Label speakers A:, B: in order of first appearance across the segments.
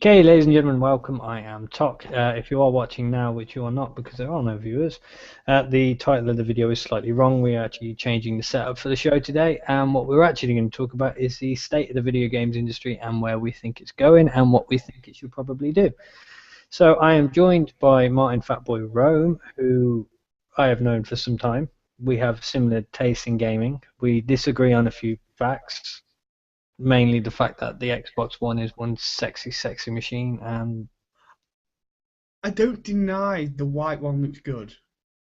A: Okay, ladies and gentlemen, welcome. I am Tok. If you are watching now, which you are not because there are no viewers, the title of the video is slightly wrong. We are actually changing the setup for the show today, and what we're actually going to talk about is the state of the video games industry and where we think it's going and what we think it should probably do. So I am joined by Martin Fatboy Rome, who I have known for some time. We have similar tastes in gaming. We disagree on a few facts. Mainly the fact that the Xbox One is one sexy, sexy machine, and
B: I don't deny the white one looks good.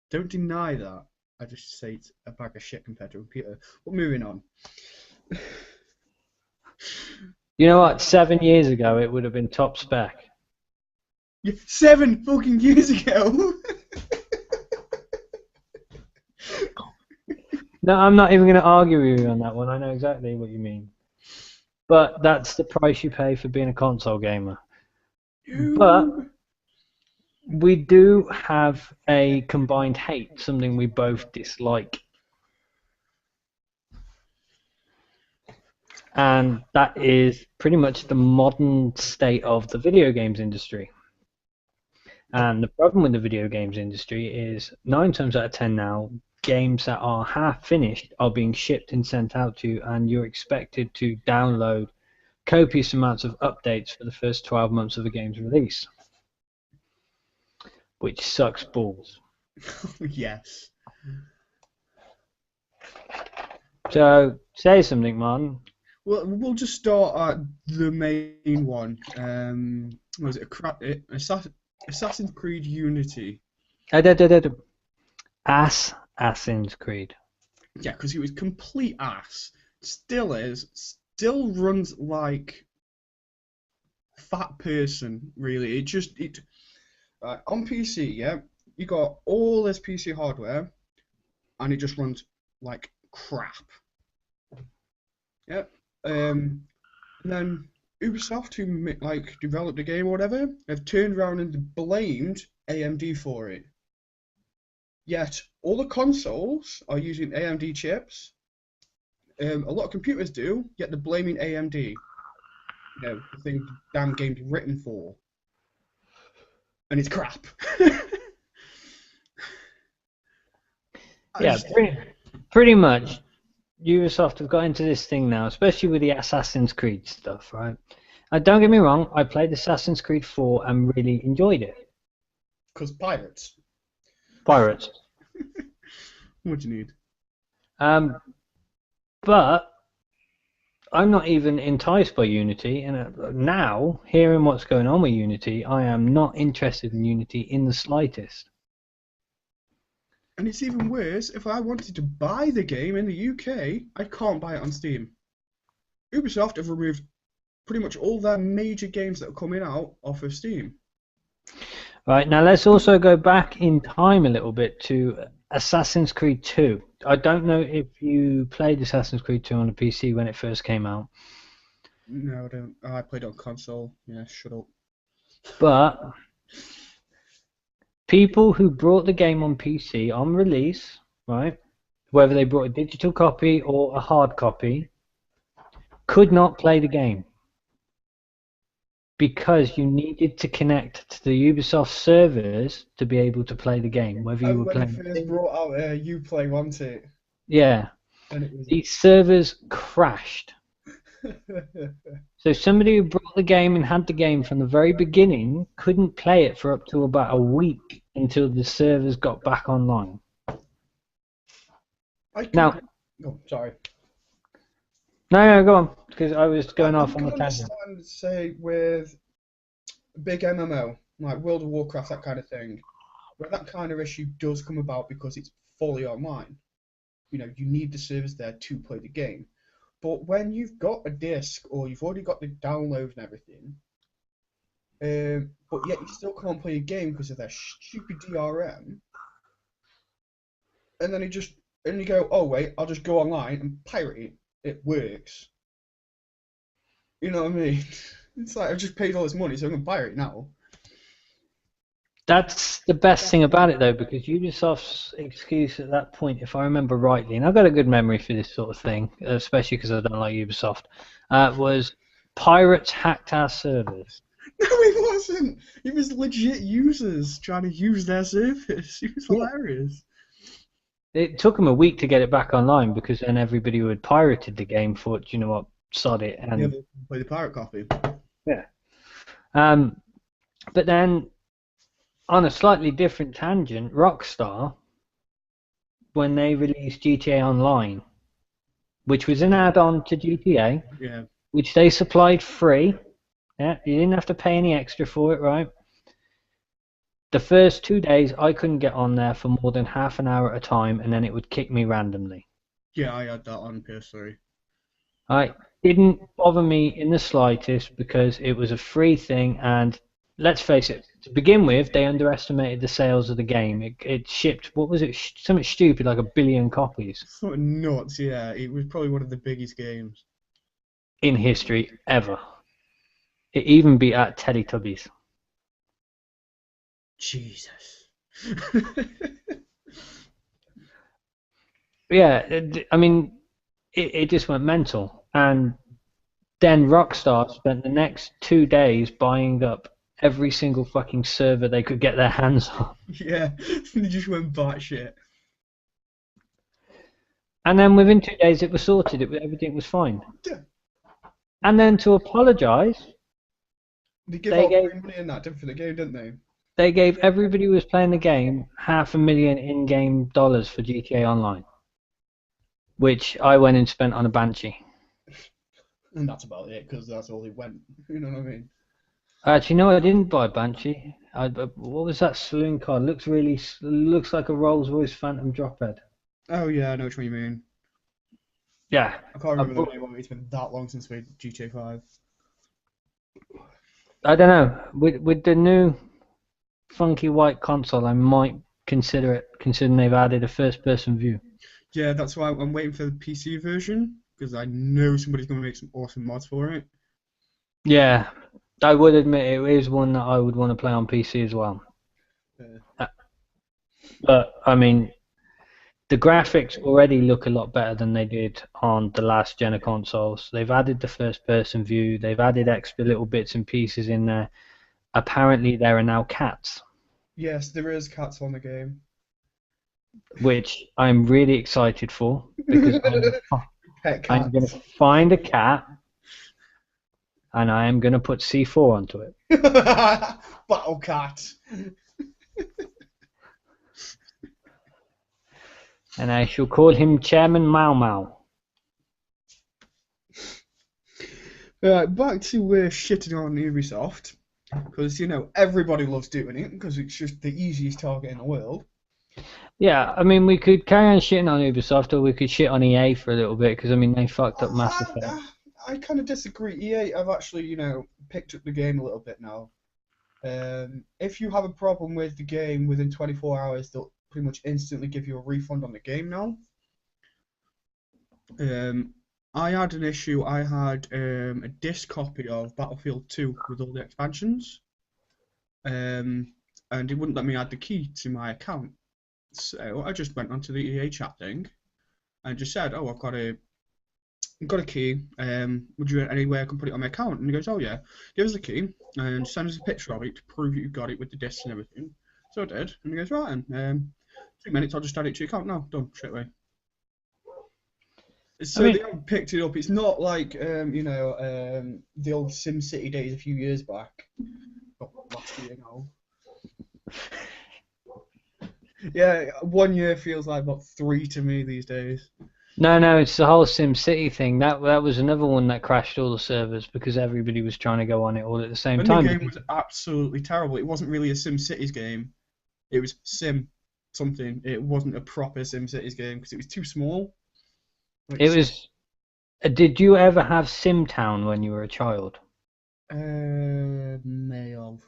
B: Don't deny that. I just say it's a bag of shit compared to a computer. But moving on.
A: you know what? 7 years ago, it would have been top spec.
B: Yeah, 7 fucking years ago.
A: No, I'm not even going to argue with you on that one. I know exactly what you mean. But that's the price you pay for being a console gamer. But we do have a combined hate, something we both dislike. And that is pretty much the modern state of the video games industry. And the problem with the video games industry is 9 times out of 10 now, games that are half finished are being shipped and sent out to you, and you're expected to download copious amounts of updates for the first 12 months of a game's release, which sucks balls.
B: Yes.
A: So say something, Martin.
B: Well, we'll just start at the main one. Was it Assassin's Creed Unity?
A: Assassin's Creed.
B: Yeah, because it was complete ass. Still is. Still runs like fat person. Really, on PC. Yeah, you got all this PC hardware, and it just runs like crap. Yep. And then Ubisoft, who developed the game or whatever, have turned around and blamed AMD for it. Yet all the consoles are using AMD chips. A lot of computers do, yet they're blaming AMD. You know, the thing the damn game's written for. And it's crap.
A: Yeah, pretty much. Ubisoft have got into this thing now, especially with the Assassin's Creed stuff, right? Don't get me wrong, I played Assassin's Creed 4 and really enjoyed it.
B: Because pirates.
A: Pirates.
B: What do you need?
A: But I'm not even enticed by Unity, and now, hearing what's going on with Unity, I am not interested in Unity in the slightest.
B: And it's even worse, if I wanted to buy the game in the UK, I can't buy it on Steam. Ubisoft have removed pretty much all their major games that are coming out off of Steam.
A: Right, now let's also go back in time a little bit to Assassin's Creed 2. I don't know if you played Assassin's Creed 2 on the PC when it first came out.
B: No, I don't. I played it on console. Yeah, shut up.
A: But people who brought the game on PC on release, right, whether they brought a digital copy or a hard copy, could not play the game because you needed to connect to the Ubisoft servers to be able to play the game, whether you were
B: when
A: playing.
B: they first brought out Uplay, wasn't it?
A: Yeah,
B: And it was...
A: these servers crashed. So somebody who brought the game and had the game from the very beginning couldn't play it for up to about a week until the servers got back online. Now,
B: oh, sorry.
A: No, go on, because I was going off on the tangent.
B: I understand, say, with big MMO, like World of Warcraft, that kind of thing, where that kind of issue does come about because it's fully online. You know, you need the servers there to play the game. But when you've got a disc or you've already got the downloads and everything, but yet you still can't play a game because of their stupid DRM, and then you go, oh wait, I'll just go online and pirate it. It works. You know what I mean? It's like I've just paid all this money, so I'm gonna pirate it now.
A: That's the best thing about it, though, because Ubisoft's excuse at that point, if I remember rightly, and I've got a good memory for this sort of thing, especially because I don't like Ubisoft, was pirates hacked our servers.
B: No, he wasn't. He was legit users trying to use their service. He was
A: Yeah.
B: hilarious.
A: It took them a week to get it back online because then everybody who had pirated the game thought, you know what, sod it,
B: Yeah,
A: and
B: they play the pirate copy.
A: yeah. Um, but then on a slightly different tangent, Rockstar, when they released GTA Online, which was an add-on to GTA,
B: Yeah.
A: which they supplied free. Yeah, you didn't have to pay any extra for it, right? The first 2 days, I couldn't get on there for more than half an hour at a time, and then it would kick me randomly.
B: Yeah, I had that on PS3.
A: I didn't bother me in the slightest because it was a free thing, and let's face it, to begin with, they underestimated the sales of the game. It shipped, what was it, something stupid like 1 billion copies
B: Something nuts, yeah. It was probably one of the biggest games.
A: in history ever. It even beat out Teletubbies.
B: Jesus.
A: Yeah, I mean, it just went mental. And then Rockstar spent the next 2 days buying up every single fucking server they could get their hands on.
B: Yeah, they just went batshit.
A: And then within 2 days it was sorted, everything was fine.
B: Yeah.
A: And then to apologise,
B: They give
A: they
B: out
A: gave
B: free money and that for the game, didn't they?
A: they gave everybody who was playing the game $500,000 in-game dollars for GTA Online, which I went and spent on a Banshee.
B: And that's about it, because that's all they went. You know what I mean?
A: Actually, no, I didn't buy Banshee. What was that saloon car? Looks like a Rolls-Royce Phantom Drophead.
B: Oh yeah, I know which one you mean.
A: Yeah,
B: I can't
A: I,
B: remember the name of it. It's been that long since we played GTA 5.
A: I don't know. With the new funky white console, I might consider it, considering they've added a first-person view.
B: Yeah, that's why I'm waiting for the PC version, because I know somebody's going to make some awesome mods for it.
A: Yeah, I would admit it is one that I would want to play on PC as well. Uh, But I mean, the graphics already look a lot better than they did on the last gen of consoles. They've added the first-person view. They've added extra little bits and pieces in there. Apparently, there are now cats,
B: Yes, there is cats on the game.
A: which I'm really excited for because
B: Pet
A: I'm going
B: cats.
A: to find a cat and I am going to put C4 onto it.
B: Battle cat.
A: And I shall call him Chairman Mau Mau.
B: Right, back to shitting on Ubisoft, because everybody loves doing it because it's just the easiest target in the world.
A: Yeah, I mean, we could carry on shitting on Ubisoft or we could shit on EA for a little bit because, I mean, they fucked up Mass Effect.
B: I kind of disagree. EA have actually, picked up the game a little bit now. If you have a problem with the game within 24 hours, they'll pretty much instantly give you a refund on the game now. I had an issue. I had a disc copy of Battlefield 2 with all the expansions, and it wouldn't let me add the key to my account. So I just went onto the EA chat thing and just said, "Oh, I've got a key. Would you any way I can put it on my account?" And he goes, "Oh yeah, give us the key and send us a picture of it to prove that you've got it with the discs and everything." So I did, and he goes, "Right, and 2 minutes, I'll just add it to your account now. Done straight away." So they haven't picked it up. It's not like the old SimCity days a few years back. Not last year now. Yeah, 1 year feels like about 3 to me these days.
A: No, it's the whole SimCity thing. That was another one that crashed all the servers because everybody was trying to go on it all at the same
B: And the
A: time.
B: game was absolutely terrible. It wasn't really a SimCities game. It was Sim something. It wasn't a proper SimCities game because it was too small.
A: It was. Did you ever have SimTown when you were a child?
B: May have.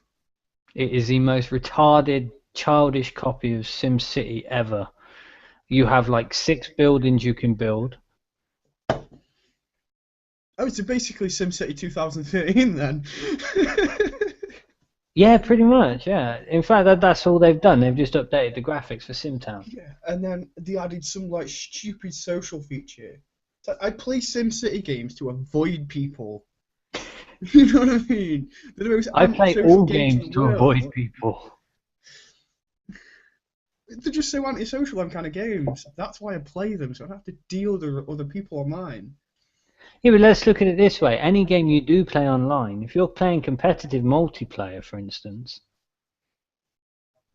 A: It is the most retarded, childish copy of SimCity ever. You have like 6 buildings you can build.
B: Oh, so basically SimCity 2013 then.
A: Yeah, pretty much. Yeah. In fact, that's all they've done. They've just updated the graphics for SimTown.
B: Yeah, and then they added some like stupid social feature. So I play SimCity games to avoid people. You know what I mean? They're the most
A: I play
B: antisocial
A: all
B: games in
A: games
B: the
A: to avoid
B: world.
A: people.
B: They're just so antisocial, them kind of games. That's why I play them, so I don't have to deal with other people online.
A: Yeah, but let's look at it this way. Any game you do play online, if you're playing competitive multiplayer, for instance,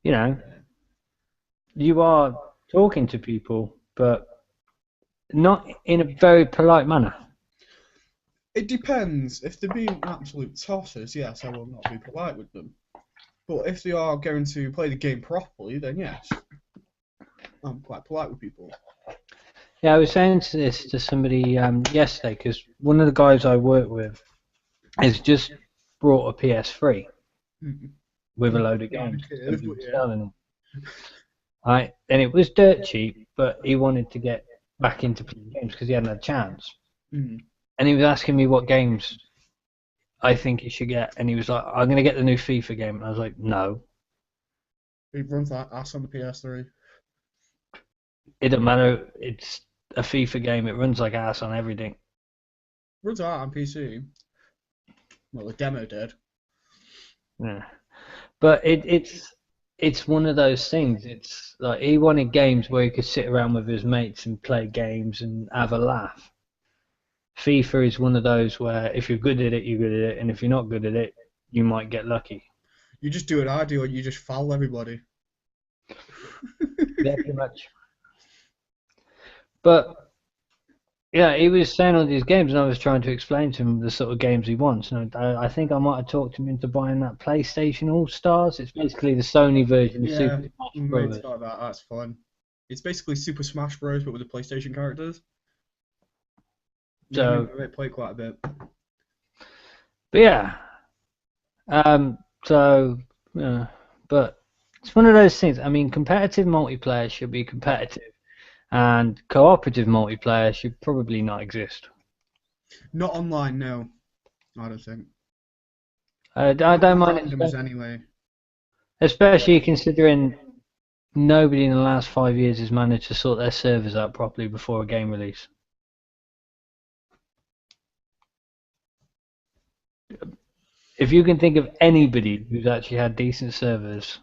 A: you know, you are talking to people, but not in a very polite manner.
B: It depends. If they're being absolute tossers, yes, I will not be polite with them. But if they are going to play the game properly, then yes, I'm quite polite with people.
A: Yeah, I was saying this to somebody yesterday because one of the guys I work with has just brought a PS3
B: Mm.
A: with a
B: I'm
A: load of
B: behind
A: games
B: the
A: because
B: curve,
A: somebody
B: but
A: was
B: yeah.
A: selling them. Right, and it was dirt cheap, but he wanted to get back into playing games because he hadn't had a chance.
B: Mm.
A: And he was asking me what games I think he should get, and he was like, "I'm going to get the new FIFA game," and I was like, "No,
B: It runs like ass on the PS3.
A: it doesn't matter. It's a FIFA game. It runs like ass on everything."
B: Runs out on PC. Well, the demo did.
A: Yeah. But it's one of those things. It's like he wanted games where he could sit around with his mates and play games and have a laugh. FIFA is one of those where if you're good at it, you're good at it, and if you're not good at it, you might get lucky.
B: You just do what I do, and you just foul everybody.
A: Yeah, pretty much. But yeah, he was saying all these games, and I was trying to explain to him the sort of games he wants. And I think I might have talked him into buying that PlayStation All Stars. It's basically the Sony version of
B: Yeah,
A: Super Smash
B: my mate's
A: Bros.
B: got that. That's fun. It's basically Super Smash Bros. But with the PlayStation characters. Yeah, me and
A: So,
B: my mate play quite a bit.
A: but yeah, um, so, uh, but it's one of those things. I mean, competitive multiplayer should be competitive, and cooperative multiplayer should probably not exist.
B: Not online, no. I don't think.
A: I
B: Not
A: don't
B: with
A: mind it,
B: randomers anyway.
A: especially considering nobody in the last 5 years has managed to sort their servers out properly before a game release. If you can think of anybody who's actually had decent servers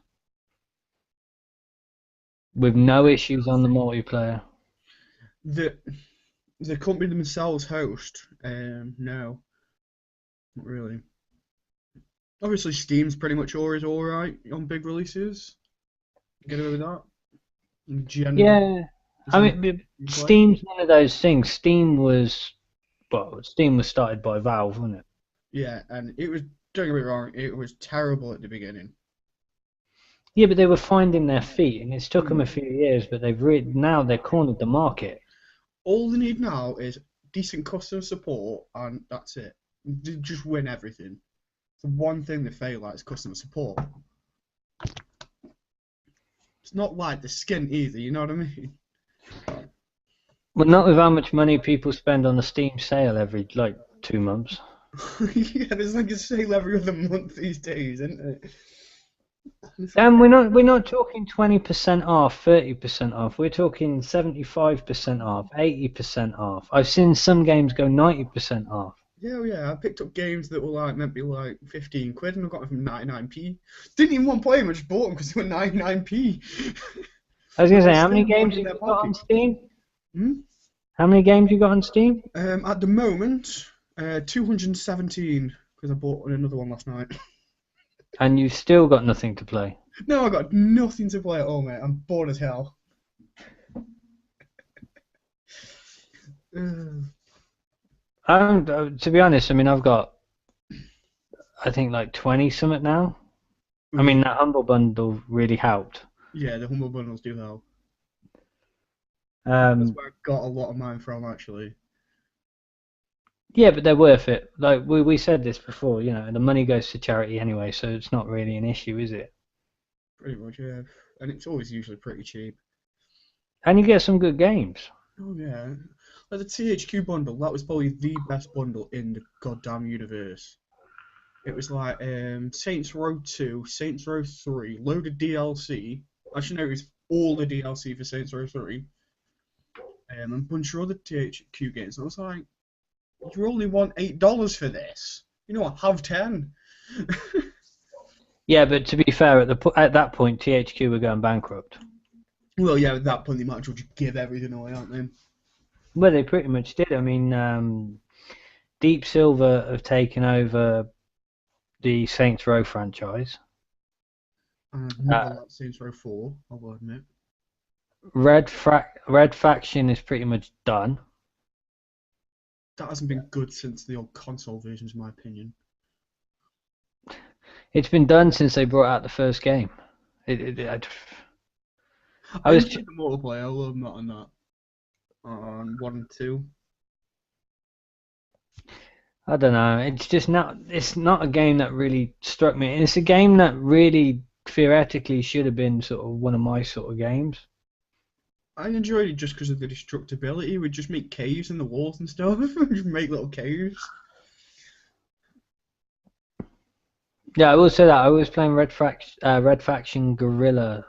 A: with no issues on the multiplayer,
B: The the company themselves host, no, not really. Obviously, Steam's pretty much always alright on big releases. Get away with that. In general,
A: yeah.
B: as
A: I
B: long as
A: mean,
B: you play.
A: Steam's one of those things. Steam was started by Valve, wasn't it?
B: Yeah, and it was, don't get me wrong, it was terrible at the beginning.
A: Yeah, but they were finding their feet, and it's took them a
B: Hmm.
A: few years, but now they're cornered the market.
B: All they need now is decent customer support, and that's it. They just win everything. The one thing they fail at is customer support. It's not like the skin either, you know what I mean?
A: Well, not with how much money people spend on a Steam sale every like 2 months.
B: Yeah, there's like a sale every other month these days, isn't it?
A: And we're not talking 20% off, 30% off. We're talking 75% off, 80% off. I've seen some games go 90% off.
B: Yeah, yeah. I picked up games that were like meant to be like 15 quid, and I got them from 99p. Didn't even want to play them, I just bought them because they were 99p.
A: I was
B: But
A: gonna
B: they
A: say,
B: were
A: how
B: still
A: many
B: money
A: games
B: in
A: have
B: their
A: you got on
B: pocket.
A: Steam?
B: Hmm?
A: How many games you got on Steam?
B: At the moment, 217 because I bought another one last night.
A: And you've still got nothing to play.
B: No, I got nothing to play at all, mate. I'm bored as hell.
A: To be honest, I mean, I've got, I think, like 20 something now. I mean, that Humble Bundle really helped.
B: Yeah, the humble bundles do help. That's
A: Um,
B: where I got a lot of mine from, actually.
A: yeah, but they're worth it. Like we said this before, the money goes to charity anyway, so it's not really an issue, is it?
B: Pretty much, yeah. And it's always usually pretty cheap.
A: And you get some good games.
B: Oh yeah, like the THQ bundle. That was probably the best bundle in the goddamn universe. It was like Saints Row 2, Saints Row 3, load of DLC. Actually, no, it was all the DLC for Saints Row 3, and a bunch of other THQ games. And I was like, you only want $8 for this. You know what? Have 10.
A: Yeah, but to be fair, at that point, THQ were going bankrupt.
B: Well, yeah, at that point they might as well just give everything away, aren't they?
A: Well, they pretty much did. I mean, Deep Silver have taken over the Saints Row franchise.
B: I've never
A: Uh,
B: liked Saints Row 4, I will admit.
A: Red Faction is pretty much done.
B: That hasn't been good since the old console versions, in my opinion.
A: It's been done since they brought out the first game. I
B: I
A: was
B: enjoyed the multiplayer, I love that on that. On 1 and 2.
A: I don't know. It's just not. It's not a game that really struck me. And it's a game that really theoretically should have been sort of one of my sort of games.
B: I enjoyed it just because of the destructibility. We'd just make caves in the walls and stuff. Just make little caves.
A: Yeah, I will say that I was playing Red Faction Guerrilla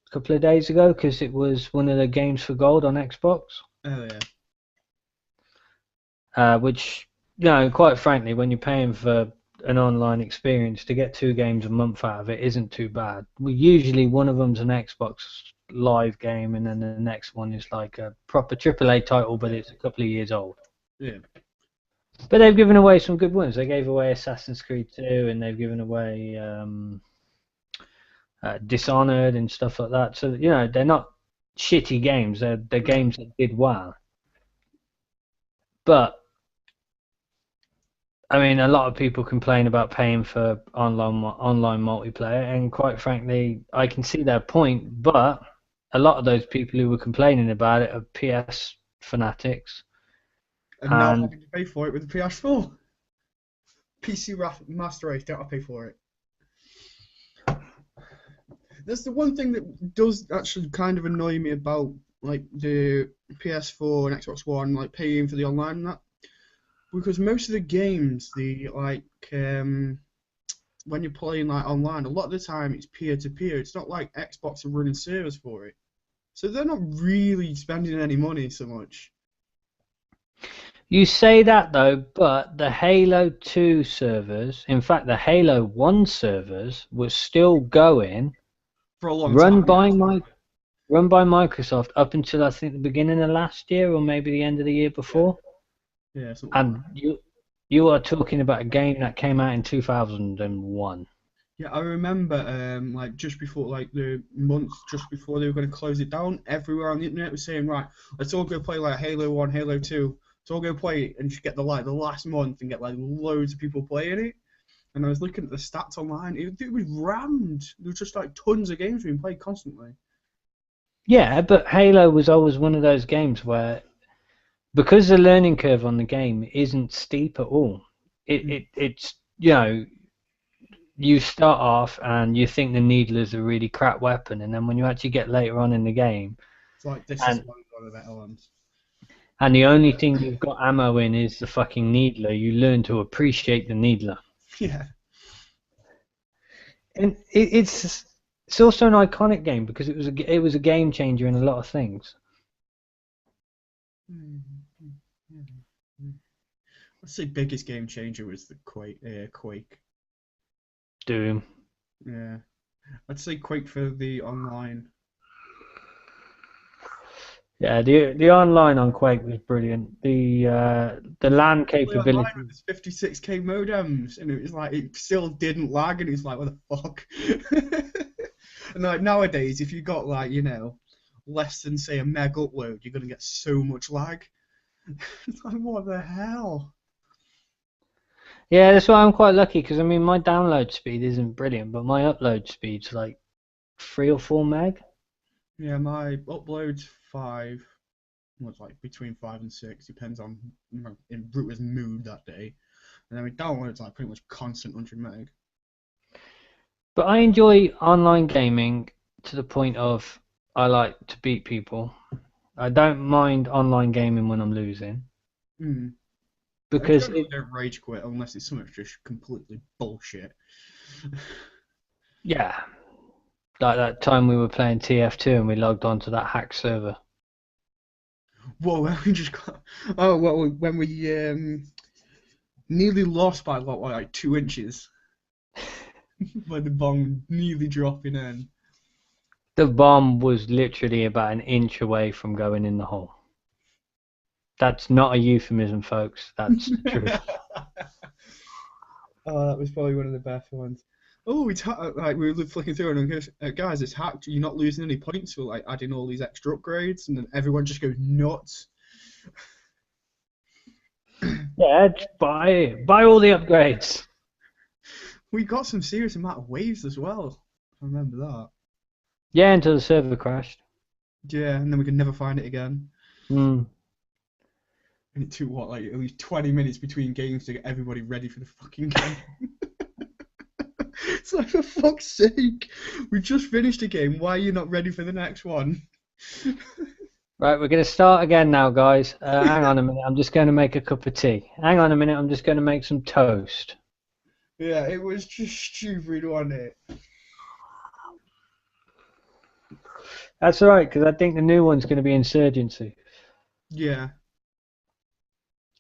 A: a couple of days ago because it was one of the games for gold on Xbox.
B: Oh yeah.
A: Which, quite frankly, when you're paying for an online experience, to get 2 games a month out of it isn't too bad. Usually one of them's an Xbox Live game, and then the next one is like a proper AAA title, but it's a couple of years old.
B: Yeah.
A: But they've given away some good ones. They gave away Assassin's Creed 2, and they've given away Dishonored and stuff like that. So they're not shitty games. They're games that did well. But I mean, a lot of people complain about paying for online multiplayer, and quite frankly, I can see their point. But a lot of those people who were complaining about it are PS fanatics,
B: And now
A: and
B: having to pay for it with the PS4. PC Master Race, don't have to pay for it. That's the one thing that does actually kind of annoy me about like the PS4 and Xbox One, like paying for the online and that. Because most of the games, when you're playing like online, a lot of the time it's peer to peer. It's not like Xbox are running servers for it, so they're not really spending any money so much.
A: you say that though, but the Halo 2 servers, in fact, the Halo 1 servers, were still going,
B: For a long
A: run
B: time.
A: by Microsoft up until I think the beginning of last year or maybe the end of the year before.
B: Yeah, something like
A: And you are talking about a game that came out in 2001.
B: Yeah, I remember like just before like the month just before they were going to close it down, everywhere on the internet was saying, right, let's all go play like Halo 1, Halo 2. Let's all go play it and just get the last month and get like loads of people playing it. And I was looking at the stats online, it was rammed. There was just like tons of games being played constantly.
A: Yeah, but Halo was always one of those games where, because the learning curve on the game isn't steep at all, it's you start off and you think the needle is a really crap weapon, and then when you actually get later on in the game,
B: It's like this is
A: and
B: one of the better ones.
A: and the only thing you've got ammo in is the fucking needler, you learn to appreciate the needler.
B: Yeah.
A: And it's also an iconic game because it was a game changer in a lot of things.
B: I'd say biggest game changer was the Quake.
A: Doom.
B: Yeah. I'd say Quake for the online.
A: Yeah, the online on Quake was brilliant. The LAN
B: Play online
A: capability.
B: with this 56k modems, and it was like it still didn't lag, and it was like, what the fuck? And like nowadays, if you got like less than say a meg upload, you're gonna get so much lag. It's like, what the hell?
A: Yeah, that's why I'm quite lucky because I mean my download speed isn't brilliant, but my upload speed's like 3 or 4 meg.
B: Yeah, my upload's 5. Well, it's like between 5 and 6, depends on in router's mood that day. And then my download's like pretty much constant 100 meg.
A: But I enjoy online gaming to the point of I like to beat people. I don't mind online gaming when I'm losing
B: Hmm. I
A: because
B: generally don't rage quit unless it's something just completely bullshit.
A: yeah, like that time we were playing TF2 and we logged onto that hack server.
B: Whoa, when we just got. Oh, well, when we Nearly lost by like 2 inches. By the bomb nearly dropping in.
A: The bomb was literally about an inch away from going in the hole. That's not a euphemism, folks. That's the truth.
B: Oh, that was probably one of the best ones. Oh, like we were flicking through and goes, guys, it's hacked. You're not losing any points for like adding all these extra upgrades, and then everyone just goes nuts.
A: Yeah, just buy all the upgrades.
B: We got some serious amount of waves as well. I remember that.
A: Yeah, until the server crashed.
B: Yeah, and then we could never find it again.
A: Hmm.
B: And it took what, like at least 20 minutes between games to get everybody ready for the fucking game. It's like, for fuck's sake, we just finished a game. Why are you not ready for the next one?
A: Right, we're going to start again now, guys. Hang on a minute. I'm just going to make a cup of tea. Hang on a minute. I'm just going to make some toast.
B: Yeah, it was just stupid, wasn't it?
A: That's all right, because I think the new one's going to be Insurgency.
B: Yeah.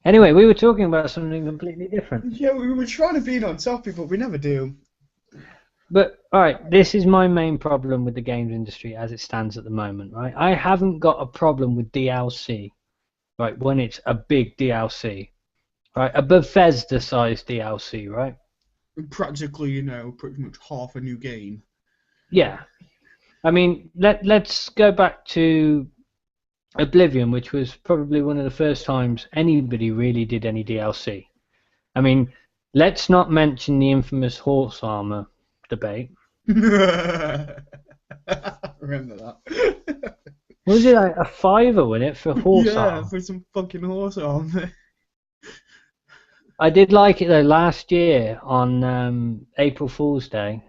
A: Anyway, we were talking about something completely different.
B: Yeah, we were trying to be on topic, but we never do.
A: But, all right, this is my main problem with the games industry as it stands at the moment, right? I haven't got a problem with DLC, right, when it's a big DLC, right? A Bethesda-sized DLC, right?
B: Practically, pretty much half a new game.
A: Yeah. I mean, let's go back to Oblivion, which was probably one of the first times anybody really did any DLC. I mean, let's not mention the infamous horse armor debate.
B: Remember that.
A: Was it like a $5 in it for horse
B: Yeah,
A: armor?
B: for some fucking horse armor.
A: I did like it though. Last year on April Fool's Day,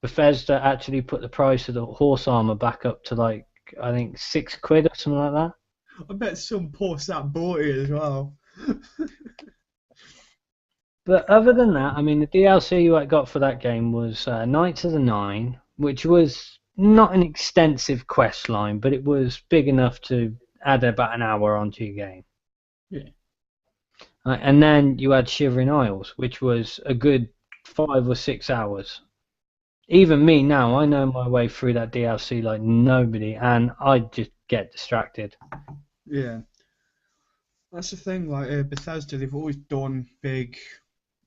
A: Bethesda actually put the price of the horse armor back up to like I think £6 or something like that.
B: I bet some poor sap bought it as well.
A: But other than that, I mean, the DLC I got for that game was Knights of the Nine, which was not an extensive quest line, but it was big enough to add about an hour onto your game.
B: Yeah.
A: And then you had Shivering Isles, which was a good 5 or 6 hours. Even me now, I know my way through that DLC like nobody, and I just get distracted.
B: Yeah. That's the thing, like Bethesda, they've always done big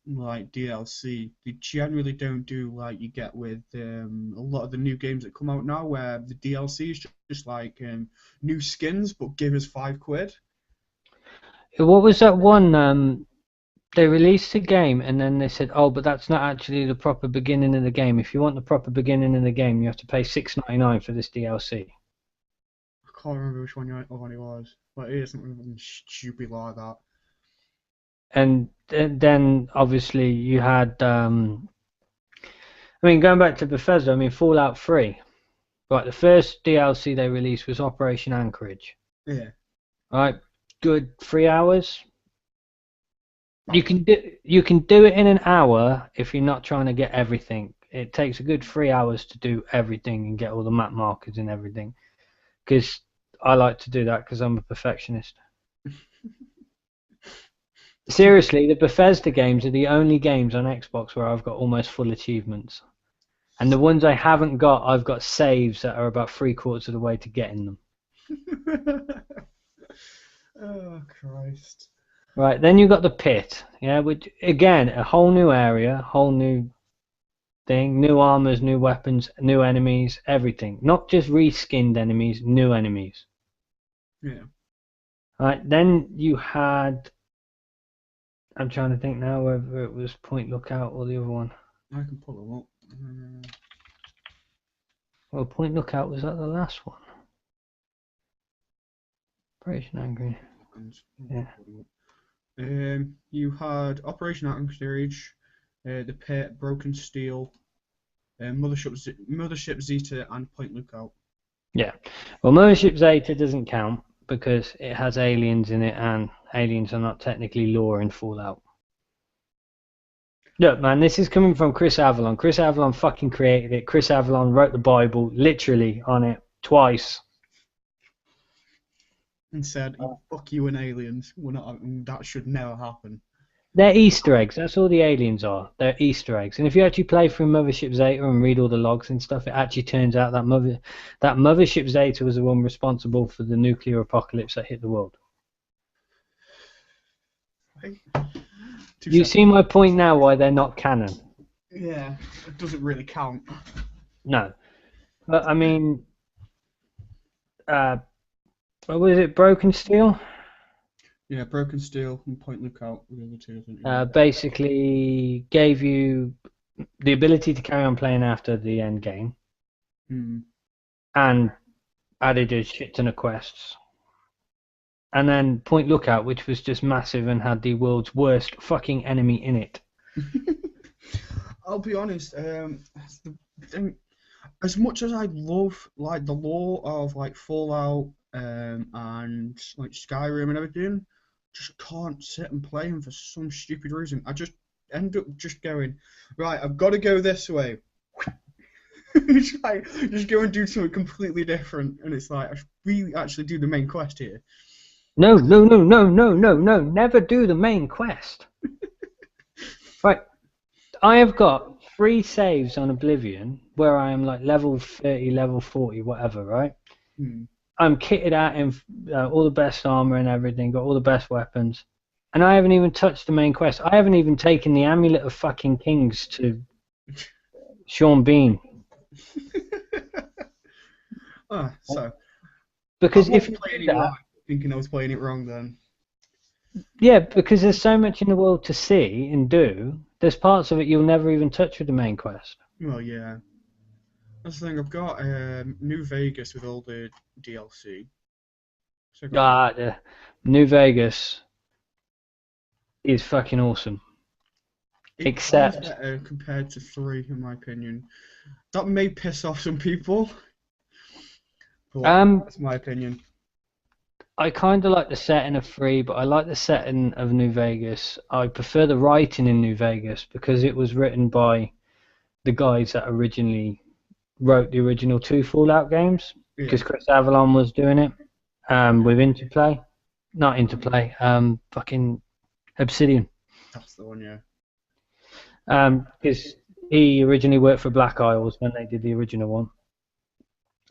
B: like DLC. They generally don't do like you get with a lot of the new games that come out now, where the DLC is just like new skins, but give us £5.
A: What was that one? They released a game and then they said, "Oh, but that's not actually the proper beginning of the game. If you want the proper beginning of the game, you have to pay $6.99 for this DLC."
B: I can't remember which one it was, but it isn't something stupid like that.
A: And then obviously you had, I mean, going back to Bethesda, I mean, Fallout 3. Right, the first DLC they released was Operation Anchorage.
B: Yeah.
A: Right, good 3 hours. You can do it in an hour if you're not trying to get everything. It takes a good 3 hours to do everything and get all the map markers and everything. Because I like to do that because I'm a perfectionist. Seriously, the Bethesda games are the only games on Xbox where I've got almost full achievements. And the ones I haven't got, I've got saves that are about 3/4 of the way to getting them.
B: Oh, Christ.
A: Right, then you've got the pit, yeah, which again, a whole new area, whole new thing, new armors, new weapons, new enemies, everything. Not just reskinned enemies, new enemies.
B: Yeah.
A: Right, then you had, I'm trying to think now whether it was Point Lookout or the other one.
B: I can pull them up.
A: Well, Point Lookout was that the last one? Operation Angry. Yeah.
B: You had Operation Anchorage, the Pit, Broken Steel, Mothership Zeta, and Point Lookout.
A: Yeah. Well, Mothership Zeta doesn't count because it has aliens in it, and aliens are not technically lore in Fallout. Look, man, this is coming from Chris Avalon. Chris Avalon fucking created it. Chris Avalon wrote the Bible literally on it twice.
B: And said, "Fuck you and aliens. We're not. That should never happen."
A: They're Easter eggs. That's all the aliens are. They're Easter eggs. And if you actually play through Mothership Zeta and read all the logs and stuff, it actually turns out that Mothership Zeta was the one responsible for the nuclear apocalypse that hit the world. You see my point now? Why they're not canon?
B: Yeah, it doesn't really count.
A: No, but I mean, what was it? Broken Steel.
B: Yeah, Broken Steel and Point Lookout were the other two, I think.
A: Basically gave you the ability to carry on playing after the end game, and added a shit ton of quests. And then Point Lookout, which was just massive and had the world's worst fucking enemy in it.
B: I'll be honest, the thing, as much as I love like the lore of like Fallout and like Skyrim and everything, just can't sit and play them for some stupid reason. I just end up just going, right, I've got to go this way. It's like just go and do something completely different, and it's like I should really actually do the main quest here.
A: No, no, no, no, no, no, no! Never do the main quest. Right, I have got 3 saves on Oblivion where I am like level 30, level 40, whatever. Right. I'm kitted out in all the best armor and everything, got all the best weapons, and I haven't even touched the main quest. I haven't even taken the Amulet of fucking Kings to Sean Bean.
B: So
A: because if you
B: playing
A: do
B: it
A: that,
B: right, thinking I was playing it wrong then.
A: Yeah, because there's so much in the world to see and do. There's parts of it you'll never even touch with the main quest.
B: Well, yeah. That's the thing. I've got New Vegas with all the DLC.
A: Yeah, New Vegas is fucking awesome. Except
B: better compared to 3, in my opinion. That may piss off some people. But that's my opinion.
A: I kind of like the setting of 3, but I like the setting of New Vegas. I prefer the writing in New Vegas because it was written by the guys that originally wrote the original 2 Fallout games. Because Chris Avalon was doing it with Interplay. Not Interplay, fucking Obsidian.
B: That's the one, yeah.
A: Because he originally worked for Black Isles when they did the original one.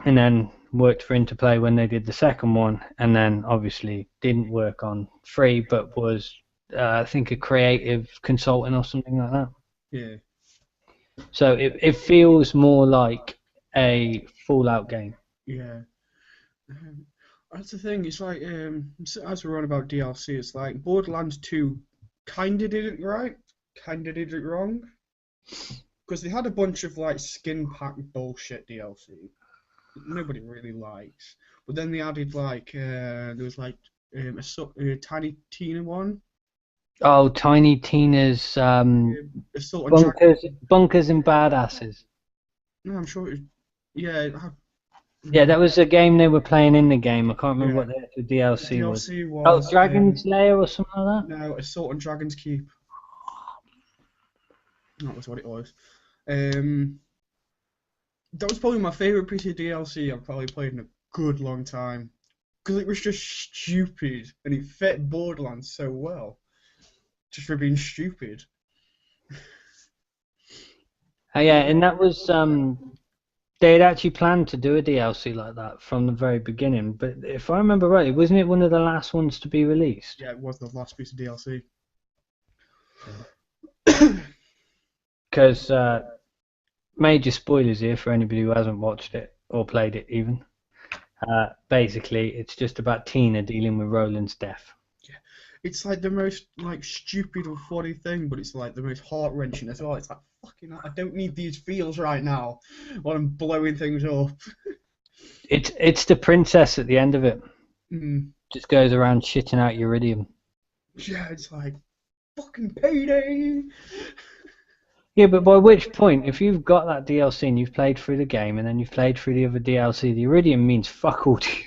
A: And then worked for Interplay when they did the second one, and then obviously didn't work on 3, but was I think a creative consultant or something like that.
B: Yeah.
A: So it feels more like a Fallout game.
B: Yeah. That's the thing. It's like as we're on about DLC, it's like Borderlands 2 kinda did it right, kinda did it wrong, because they had a bunch of like skin pack bullshit DLC. Nobody really likes. But then they added like there was like a Tiny Tina one.
A: Oh, Tiny Tina's bunkers and badasses.
B: No, I'm sure it was, yeah.
A: Yeah, that was a game they were playing in the game. I can't remember what the actual DLC was. Oh, Dragon's Lair or something like that?
B: No, Assault on Dragon's Keep. That was what it was. That was probably my favourite piece of DLC I've probably played in a good long time. Because it was just stupid, and it fit Borderlands so well. Just for being stupid.
A: Yeah, and that was... they had actually planned to do a DLC like that from the very beginning, but if I remember rightly, wasn't it one of the last ones to be released?
B: Yeah, it was the last piece of DLC.
A: Because... major spoilers here for anybody who hasn't watched it or played it even. Basically, it's just about Tina dealing with Roland's death.
B: Yeah, it's like the most like stupid or funny thing, but it's like the most heart wrenching as well. It's like fucking, I don't need these feels right now while I'm blowing things up.
A: It's the princess at the end of it.
B: Mm.
A: Just goes around shitting out iridium.
B: Yeah, it's like fucking payday.
A: Yeah, but by which point, if you've got that DLC and you've played through the game and then you've played through the other DLC, the iridium means fuck all to you.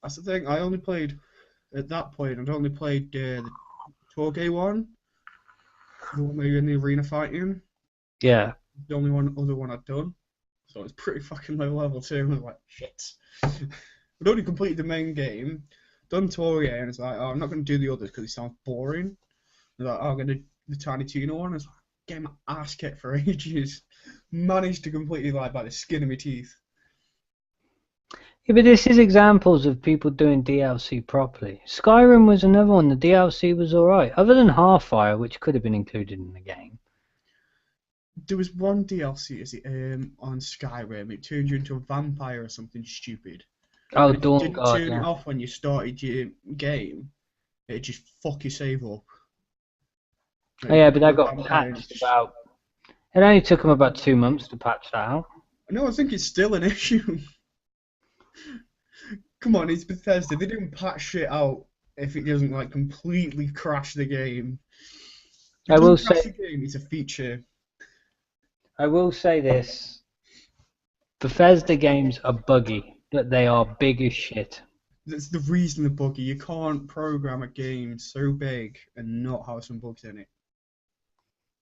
B: That's the thing. I only played at that point. I'd only played the Torgay one, the one where you're in the arena fighting.
A: Yeah.
B: The only other one I'd done, so it's pretty fucking low level too. I was like, shit. I'd only completed the main game, done Torgay, and it's like, oh, I'm not going to do the others because it sounds boring. Like, oh, I'm gonna the Tiny Tina one. I was like, getting my ass kicked for ages. Managed to completely lie by the skin of my teeth.
A: Yeah, but this is examples of people doing DLC properly. Skyrim was another one. The DLC was alright, other than Half-Fire, which could have been included in the game.
B: There was one DLC, is it on Skyrim? It turned you into a vampire or something stupid.
A: Oh,
B: And if you
A: Dawn
B: didn't
A: Guard,
B: turn it
A: yeah.
B: off when you started your game, it'd just fuck your save up.
A: Oh,
B: Like, you
A: yeah, but
B: become
A: that
B: a
A: got
B: vampire and
A: patched about... It only took them about 2 months to patch that out.
B: no, I think it's still an issue. Come on, it's Bethesda. They don't patch shit out if it doesn't like completely crash the game. If
A: I
B: it
A: will
B: doesn't crash
A: say,
B: the game, it's a feature.
A: I will say this. Bethesda games are buggy, but they are big as shit.
B: That's the reason the buggy. You can't program a game so big and not have some bugs in it.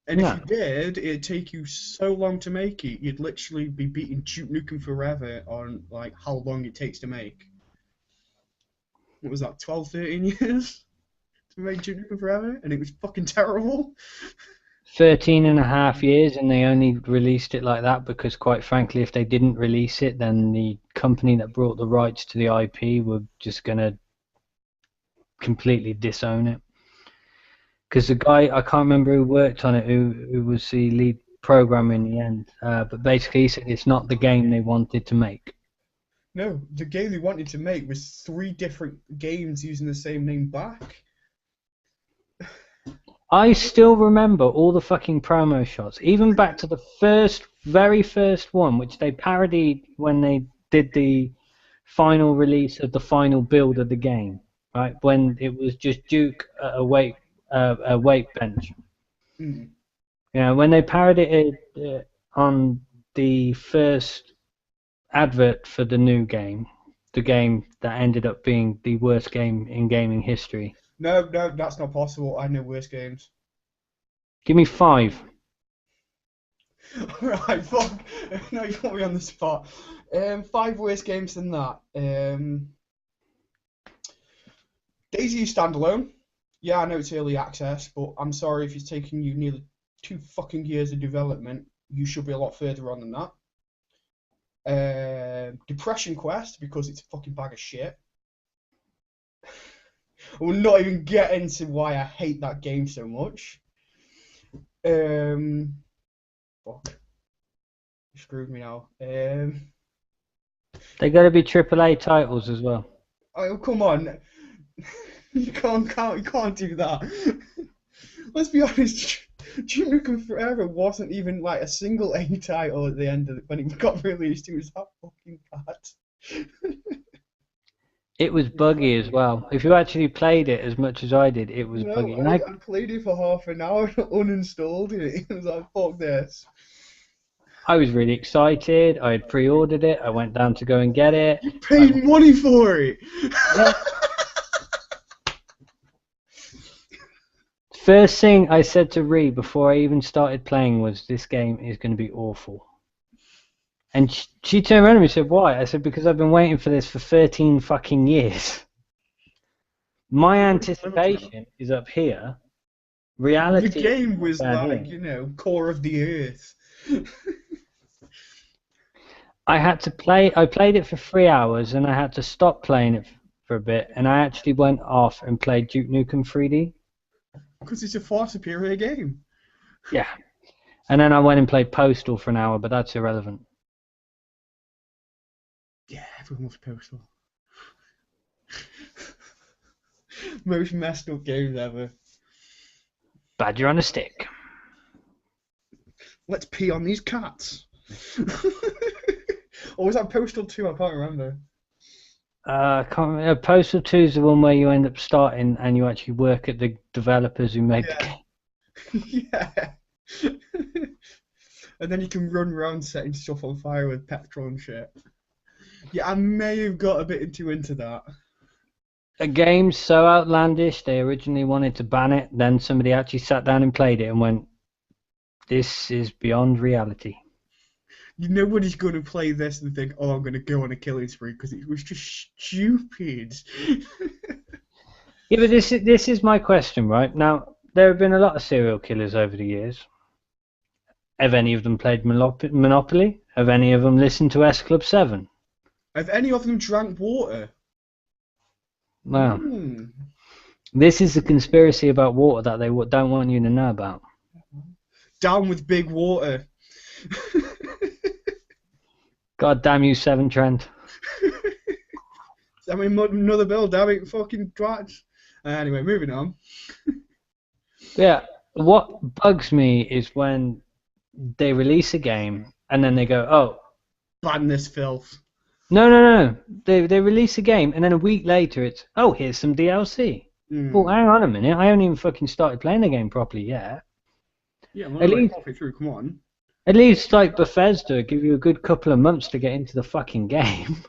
B: And if
A: No.
B: you did, it'd take you so long to make it. You'd literally be beating Duke Nukem Forever on like how long it takes to make. What was that, 12, 13 years to make Duke Nukem Forever? And it was fucking terrible.
A: 13 and a half years, and they only released it like that because, quite frankly, if they didn't release it, then the company that brought the rights to the IP were just going to completely disown it. Because the guy, I can't remember who worked on it, who was the lead programmer in the end, but basically he said it's not the game they wanted to make.
B: No, the game they wanted to make was 3 different games using the same name back.
A: I still remember all the fucking promo shots, even back to the very first one, which they parodied when they did the final release of the final build of the game, right? When it was just Duke at a weight bench.
B: Mm.
A: Yeah, when they parodied it on the first advert for the new game, the game that ended up being the worst game in gaming history.
B: No, no, that's not possible. I know worse games.
A: Give me 5.
B: Right, fuck. No, you put me on the spot. 5 worse games than that. DayZ standalone. Yeah, I know it's early access, but I'm sorry if it's taken you nearly 2 fucking years of development. You should be a lot further on than that. Depression Quest, because it's a fucking bag of shit. I will not even get into why I hate that game so much. Fuck. You screwed me now.
A: They got to be AAA titles as well.
B: Oh, come on. You can't do that. Let's be honest. Duke Nukem Forever wasn't even like a single A title at the end of it when it got released. It was that fucking bad.
A: It was buggy as well. If you actually played it as much as I did, it was
B: No,
A: buggy. And
B: I played it for half an hour and uninstalled it. It was like, fuck this.
A: I was really excited. I had pre-ordered it. I went down to go and get it.
B: You paid money for it.
A: Yeah. First thing I said to Ree before I even started playing was, this game is going to be awful. And she turned around to me and said, why? I said, because I've been waiting for this for 13 fucking years. My anticipation is up here. Reality.
B: The game was
A: down
B: like,
A: here.
B: core of the earth.
A: I played it for 3 hours and I had to stop playing it for a bit, and I actually went off and played Duke Nukem 3D.
B: Because it's a far superior game.
A: Yeah. And then I went and played Postal for an hour, but that's irrelevant.
B: Yeah, everyone loves Postal. Most messed up games ever.
A: Badger on a stick.
B: Let's pee on these cats. Or was that Postal 2? I can't remember.
A: Postal 2 is the one where you end up starting and you actually work at the developers who made the game.
B: Yeah. And then you can run around setting stuff on fire with petrol and shit. Yeah, I may have got a bit too into that.
A: A game so outlandish, they originally wanted to ban it, then somebody actually sat down and played it and went, this is beyond reality.
B: Nobody's going to play this and think, oh, I'm going to go on a killing spree, because it was just stupid.
A: Yeah, but this is my question, right? Now, there have been a lot of serial killers over the years. Have any of them played Monopoly? Have any of them listened to S Club 7?
B: Have any of them drank water?
A: Wow.
B: Hmm.
A: This is the conspiracy about water that they don't want you to know about.
B: Down with big water.
A: God damn you, Seven Trent.
B: I mean, another bill, damn it, fucking twats. Anyway, moving on.
A: Yeah, what bugs me is when they release a game and then they go, oh,
B: Ban this filth.
A: no. They release a game and then a week later it's, oh, here's some DLC. Well, hang on a minute. I haven't even fucking started playing the game properly yet.
B: Yeah, I'm
A: At
B: only like
A: least,
B: halfway through, come on.
A: at least like Bethesda give you a good couple of months to get into the fucking game.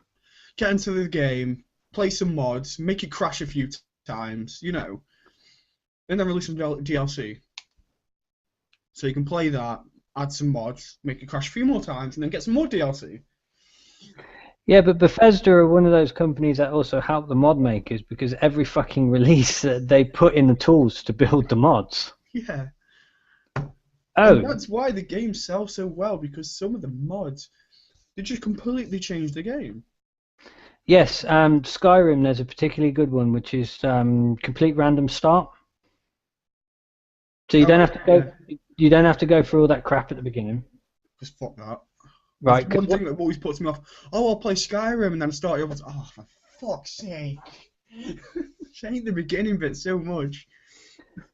B: Get into the game, play some mods, make it crash a few times, you know. And then release some DLC. So you can play that, add some mods, make it crash a few more times, and then get some more DLC.
A: Yeah, but Bethesda are one of those companies that also help the mod makers because every fucking release they put in the tools to build the mods.
B: Yeah.
A: Oh,
B: And that's why the game sells so well, because some of the mods, they just completely change the game.
A: yes, Skyrim, there's a particularly good one, which is complete random start. So you don't have to go. You don't have to go through all that crap at the beginning,
B: Just fuck that. That's
A: right?
B: one thing that always puts me off. Oh, I'll play Skyrim and then start it off. Oh, for fuck's sake. Change the beginning bit so much.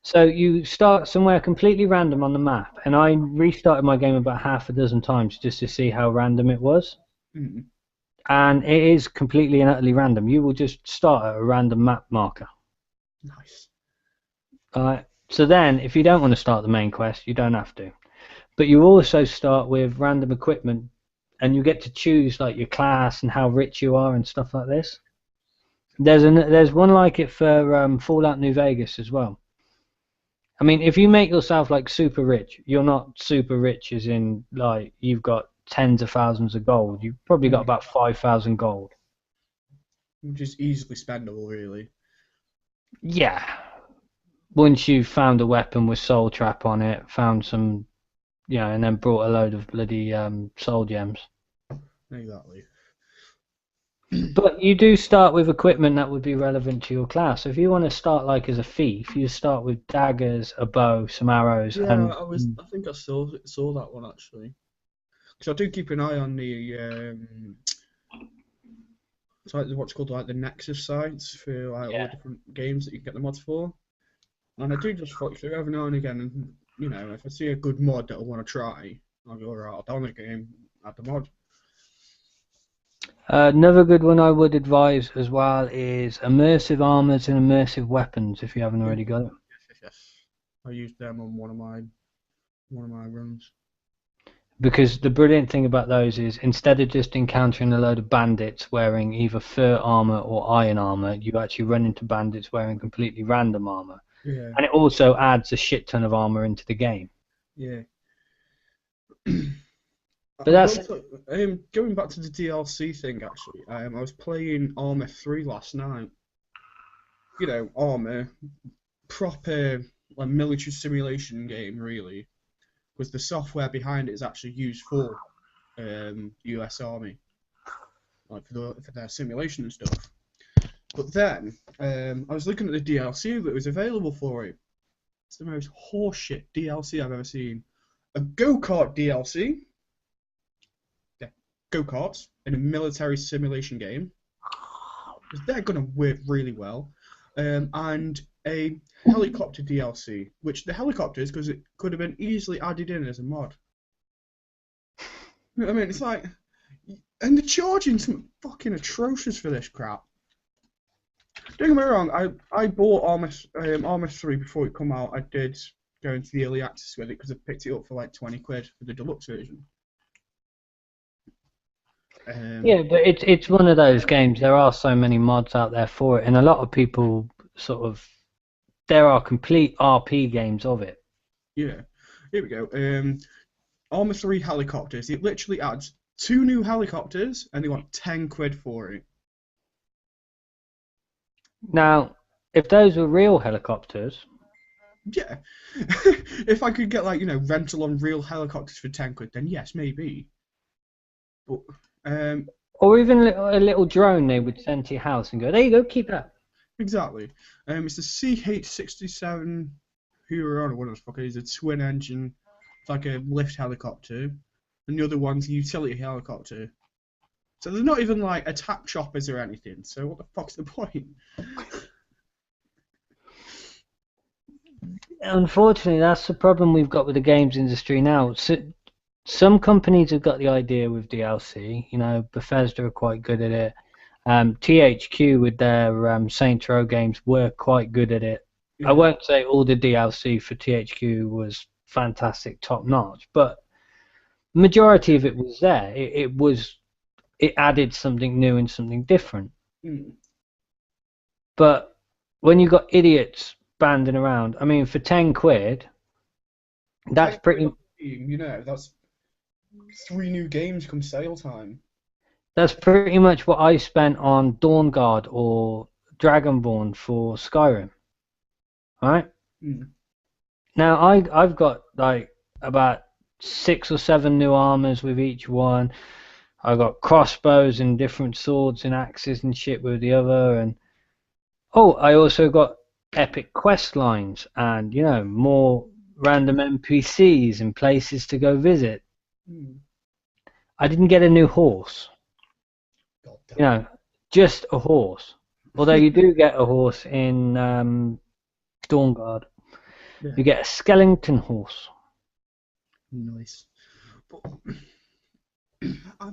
A: So you start somewhere completely random on the map, and I restarted my game about half a dozen times just to see how random it was.
B: Mm.
A: And it is completely and utterly random. You will just start at a random map marker.
B: Nice.
A: Alright. So then, if you don't want to start the main quest, you don't have to. But you also start with random equipment, and you get to choose like your class and how rich you are and stuff like this. There's one like it for Fallout New Vegas as well. I mean, if you make yourself like super rich, you're not super rich as in like you've got tens of thousands of gold. You've probably got about 5,000 gold.
B: Which is easily spendable, really.
A: Yeah. Once you've found a weapon with soul trap on it, found some, and then brought a load of bloody soul gems.
B: Exactly.
A: But you do start with equipment that would be relevant to your class. So if you want to start like as a thief, you start with daggers, a bow, some arrows,
B: Yeah,
A: and
B: I think I saw that one actually. Because I do keep an eye on the it's like what's called like the Nexus sites for like all the different games that you can get the mods for. And I do just flick through every now and again, and if I see a good mod that I want to try, I'll go alright, I'll download the game, add the mod.
A: Another good one I would advise as well is immersive armors and immersive weapons if you haven't already got it.
B: Yes. I used them on one of my runs.
A: Because the brilliant thing about those is instead of just encountering a load of bandits wearing either fur armor or iron armor, you actually run into bandits wearing completely random armor.
B: Yeah.
A: And it also adds a shit ton of armor into the game.
B: Yeah.
A: But that's
B: going back to the DLC thing actually. I was playing Arma 3 last night. Arma, proper like military simulation game really. Because the software behind it is actually used for US Army, like for their simulation and stuff. But then I was looking at the DLC that was available for it. It's the most horseshit DLC I've ever seen. A go-kart DLC. Yeah, go-karts in a military simulation game. Because they're going to work really well. And a helicopter DLC, which the helicopters, because it could have been easily added in as a mod. You know what I mean? It's like, and they're charging some fucking atrocious for this crap. Don't get me wrong, I bought Arma 3 before it come out. I did go into the early access with it because I picked it up for like 20 quid for the deluxe version.
A: yeah, but it's one of those games. There are so many mods out there for it, and a lot of people there are complete RP games of it.
B: Yeah, here we go. Arma 3 helicopters. It literally adds 2 new helicopters, and they want 10 quid for it.
A: Now, if those were real helicopters,
B: Yeah. If I could get like, rental on real helicopters for 10 quid, then yes, maybe. But um
A: Or even a little drone they would send to your house and go, there you go, keep that.
B: exactly. It's the CH-67 Huron or whatever the fuck it is, a twin engine. It's like a lift helicopter. And the other one's a utility helicopter. So there's not even like attack choppers or anything. So what the fuck's the point?
A: Unfortunately, that's the problem we've got with the games industry now. So, some companies have got the idea with DLC. You know, Bethesda are quite good at it. THQ with their Saints Row games were quite good at it. I
B: Yeah.
A: won't say all the DLC for THQ was fantastic, top notch, but majority of it was there. It added something new and something different.
B: Mm.
A: But when you got idiots banding around, I mean, for 10 quid, that's
B: 10 quid
A: pretty
B: on Steam, that's 3 new games come sale time.
A: that's pretty much what I spent on Dawn Guard or Dragonborn for Skyrim, right?
B: Mm.
A: Now I've got like about 6 or 7 new armors with each one. I got crossbows and different swords and axes and shit with the other, and oh, I also got epic quest lines and more random NPCs and places to go visit.
B: Mm.
A: I didn't get a new horse,
B: God
A: you
B: damn
A: know, just a horse. Although you
B: it.
A: do get a horse in Dawn Guard.
B: Yeah,
A: You get a skeleton horse.
B: nice. But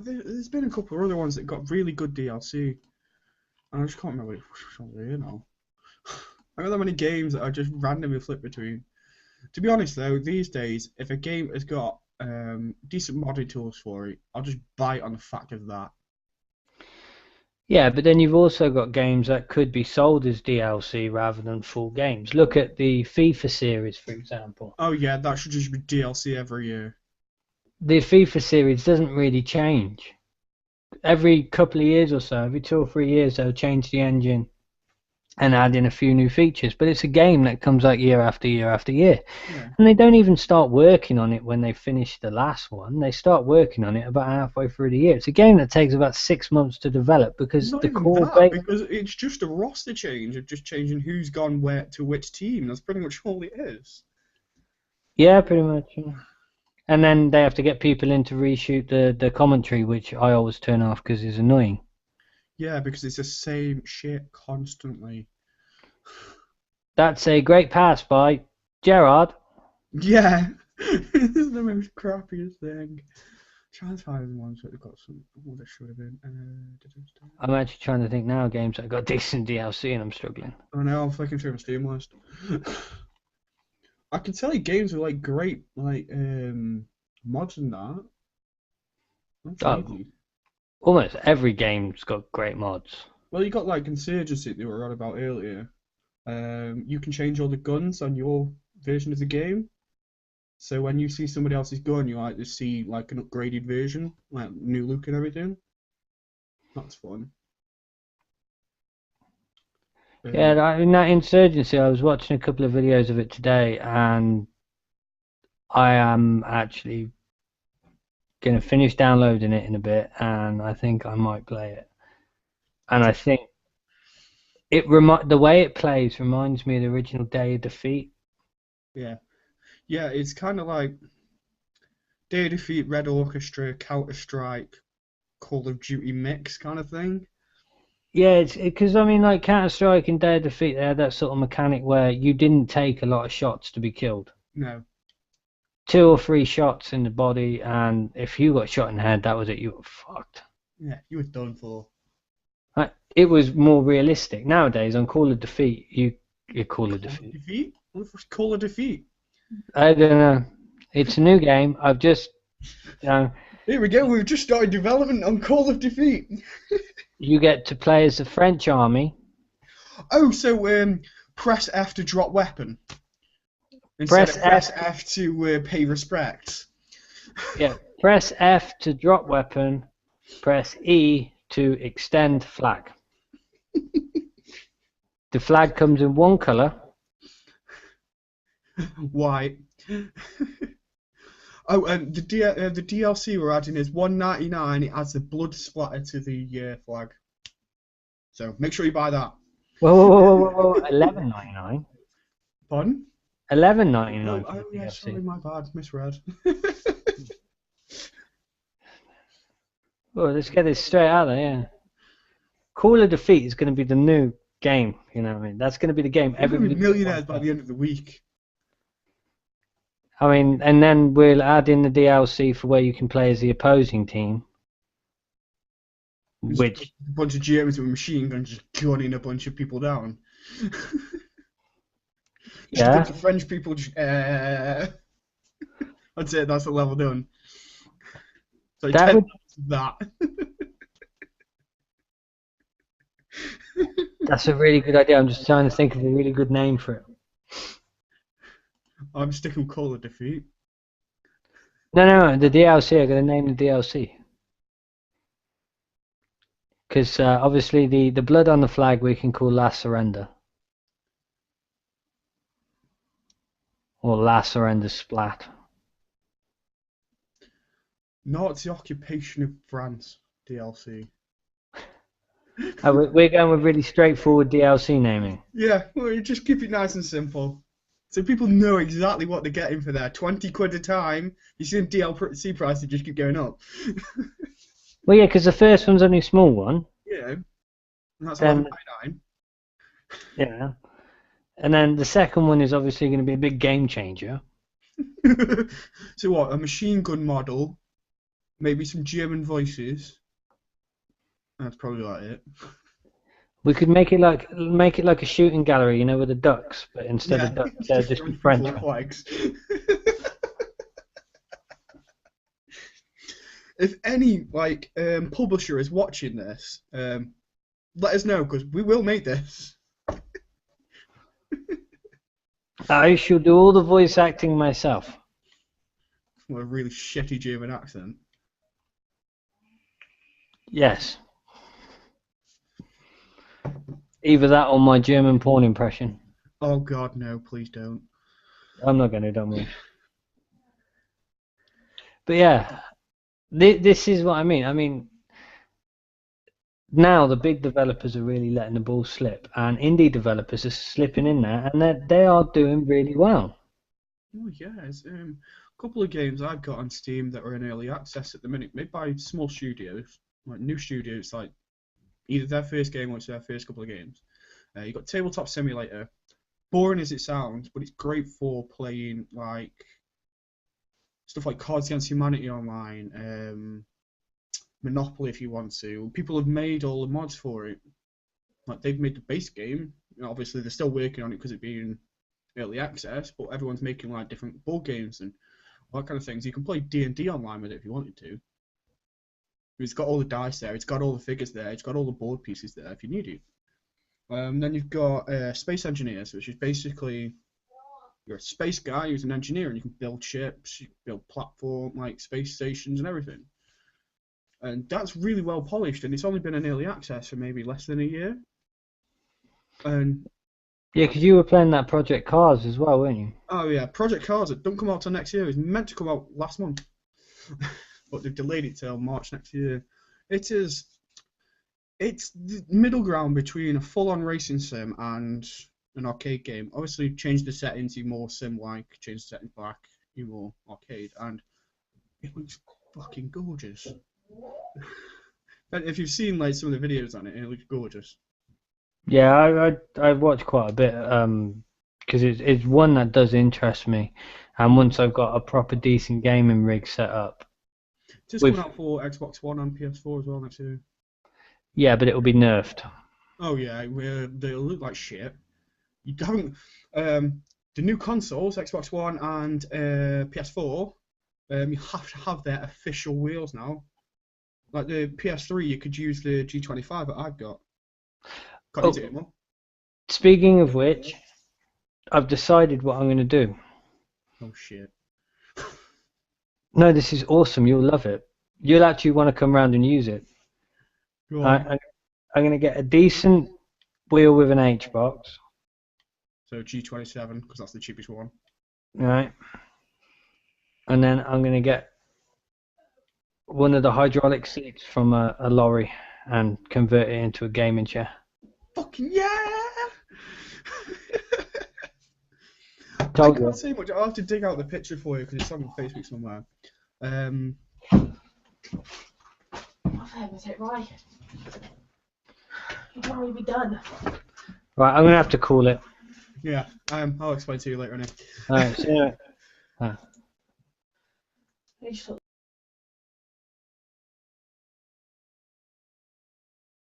B: there's been a couple of other ones that got really good DLC, and I just can't remember which ones they are now. I got that many games that I just randomly flip between. To be honest though, these days, if a game has got decent modding tools for it, I'll just buy it on the fact of that.
A: Yeah, but then you've also got games that could be sold as DLC rather than full games. Look at the FIFA series, for example.
B: Oh yeah, that should just be DLC every year.
A: The FIFA series doesn't really change. Every couple of years or so, every 2 or 3 years, they'll change the engine and add in a few new features. But it's a game that comes out year after year after year.
B: Yeah.
A: And they don't even start working on it when they finish the last one. They start working on it about halfway through the year. It's a game that takes about 6 months to develop because
B: Not
A: the
B: even
A: core
B: that,
A: base.
B: because it's just a roster change of just changing who's gone where to which team. That's pretty much all it is.
A: Yeah, pretty much. Yeah. And then they have to get people in to reshoot the commentary, which I always turn off because it's annoying.
B: Yeah, because it's the same shit constantly.
A: That's a great pass by Gerard.
B: Yeah, this is the most crappiest thing. Try and find ones that have got some. Oh, that should have been.
A: I'm actually trying to think now of games that got decent DLC and I'm struggling.
B: Oh no, I'm flicking through my Steam list. I can tell you games with like great like mods and that. That's
A: Oh,
B: easy.
A: almost every game's got great mods.
B: Well, you got like Insurgency that we were on about earlier. You can change all the guns on your version of the game. So when you see somebody else's gun, you like to see like an upgraded version, like new look and everything. That's fun.
A: Yeah,
B: Um,
A: in that Insurgency, I was watching a couple of videos of it today, and I am actually going to finish downloading it in a bit, and I think I might play it. And I think the way it plays reminds me of the original Day of Defeat.
B: yeah, yeah, it's kind of like Day of Defeat, Red Orchestra, Counter Strike, Call of Duty mix kind of thing.
A: Yeah, it's because I mean, like Counter Strike and Day of Defeat, they had that sort of mechanic where you didn't take a lot of shots to be killed.
B: No,
A: 2 or 3 shots in the body, and if you got shot in the head, that was it. You were fucked.
B: yeah, you were done for.
A: It was more realistic. Nowadays, on Call of Defeat, you Call of
B: Call of
A: Defeat.
B: Defeat? What the fuck's Call of Defeat?
A: I don't know. It's a new game. I've just, you know,
B: Here we go. We've just started development on Call of Defeat.
A: you get to play as the French army.
B: Oh, so press F to drop weapon instead
A: Press
B: of
A: F.
B: press F to pay respects.
A: Yeah, press F to drop weapon. Press E to extend flag. The flag comes in one color.
B: White. Oh, and the DLC we're adding is $1.99. It adds the blood splatter to the flag. So make sure you buy that.
A: Whoa, 11.99.
B: Pardon?
A: 11.99 for
B: Oh
A: the
B: yeah, sorry,
A: DLC.
B: my bad, misread.
A: Well, let's get this straight out there. Yeah, Call of Defeat is going to be the new game. You know what I mean? That's going to be the game
B: We're gonna be
A: everybody's going to want
B: millionaires
A: to
B: by
A: play.
B: the end of the week.
A: I mean, and then we'll add in the DLC for where you can play as the opposing team,
B: Just
A: which
B: a bunch of Germans with machine guns just gunning a bunch of people down. Just a bunch
A: yeah,
B: of French people just That's it, that's the level done. So
A: that
B: 10
A: would
B: that.
A: that's a really good idea. I'm just trying to think of a really good name for it.
B: I'm sticking with Call of Defeat.
A: No, the DLC. I'm going to name the DLC because obviously the blood on the flag we can call Last Surrender or Last Surrender Splat.
B: Nazi occupation of France DLC.
A: We're going with really straightforward DLC naming.
B: Yeah, well, you just keep it nice and simple. So people know exactly what they're getting for their 20 quid a time. You see them DLC prices just keep going up.
A: Well, yeah, because the first one's only a small one.
B: Yeah, and that's
A: Then
B: 11.99.
A: yeah, and then the second one is obviously going to be a big game changer.
B: So what? A machine gun model, maybe some German voices. That's probably like it.
A: We could make it like a shooting gallery, you know, with the ducks, but instead
B: Yeah,
A: of ducks,
B: it's
A: they're
B: just
A: just the
B: French people
A: French
B: with
A: ones.
B: flags. If any publisher is watching this, let us know because we will make this.
A: I shall do all the voice acting myself.
B: With a really shitty German accent.
A: Yes, either that or my German porn impression.
B: Oh God, no! Please don't.
A: I'm not going to, don't worry. But yeah, this is what I mean. I mean, now the big developers are really letting the ball slip, and indie developers are slipping in there, and they are doing really well.
B: Oh yeah, there's a couple of games I've got on Steam that are in early access at the minute, made by small studios, like new studios, like either their first game or it's their first couple of games. You've got Tabletop Simulator, boring as it sounds, but it's great for playing like stuff like Cards Against Humanity online, Monopoly if you want to. People have made all the mods for it. Like they've made the base game. You know, obviously they're still working on it because it's being early access, but everyone's making like different board games and all that kind of things. You can play D&D online with it if you wanted to. It's got all the dice there, it's got all the figures there, it's got all the board pieces there if you need it. Then you've got Space Engineers, which is basically you're a space guy who's an engineer and you can build ships, you can build platform like space stations and everything. And that's really well polished, and it's only been in early access for maybe less than a year. And
A: Yeah, because you were playing that Project Cars as well, weren't you?
B: oh yeah, Project Cars that don't come out till next year is meant to come out last month, but they've delayed it till March next year. It is, it's the middle ground between a full-on racing sim and an arcade game. Obviously, change the settings, you more sim-like, change the settings back, you more arcade, and it looks fucking gorgeous. But if you've seen like some of the videos on it, it looks gorgeous.
A: Yeah, I've watched quite a bit because it's one that does interest me, and once I've got a proper decent gaming rig set up
B: Just coming
A: with
B: out for Xbox One and PS4 as well next year.
A: yeah, but it'll be nerfed.
B: Oh yeah, they look like shit. You haven't the new consoles, Xbox One and PS4. You have to have their official wheels now. Like the PS3, you could use the G25 that I've got. Can't use it
A: Oh,
B: anymore.
A: speaking of which, I've decided what I'm going to do.
B: Oh shit.
A: No, this is awesome. You'll love it. You'll actually want to come round and use it.
B: Go
A: I,
B: on.
A: I, I'm going to get a decent wheel with an H box.
B: So G27 because that's the cheapest one.
A: right? And then I'm going to get one of the hydraulic seats from a lorry and convert it into a gaming chair.
B: Fucking yeah! I
A: Told
B: can't
A: you.
B: say much. I'll have to dig out the picture for you because it's on Facebook somewhere.
C: Right. You don't want to be done.
A: Right, I'm going to have to call it.
B: Yeah, I'll explain to you later on.
A: All right, see you.
C: You just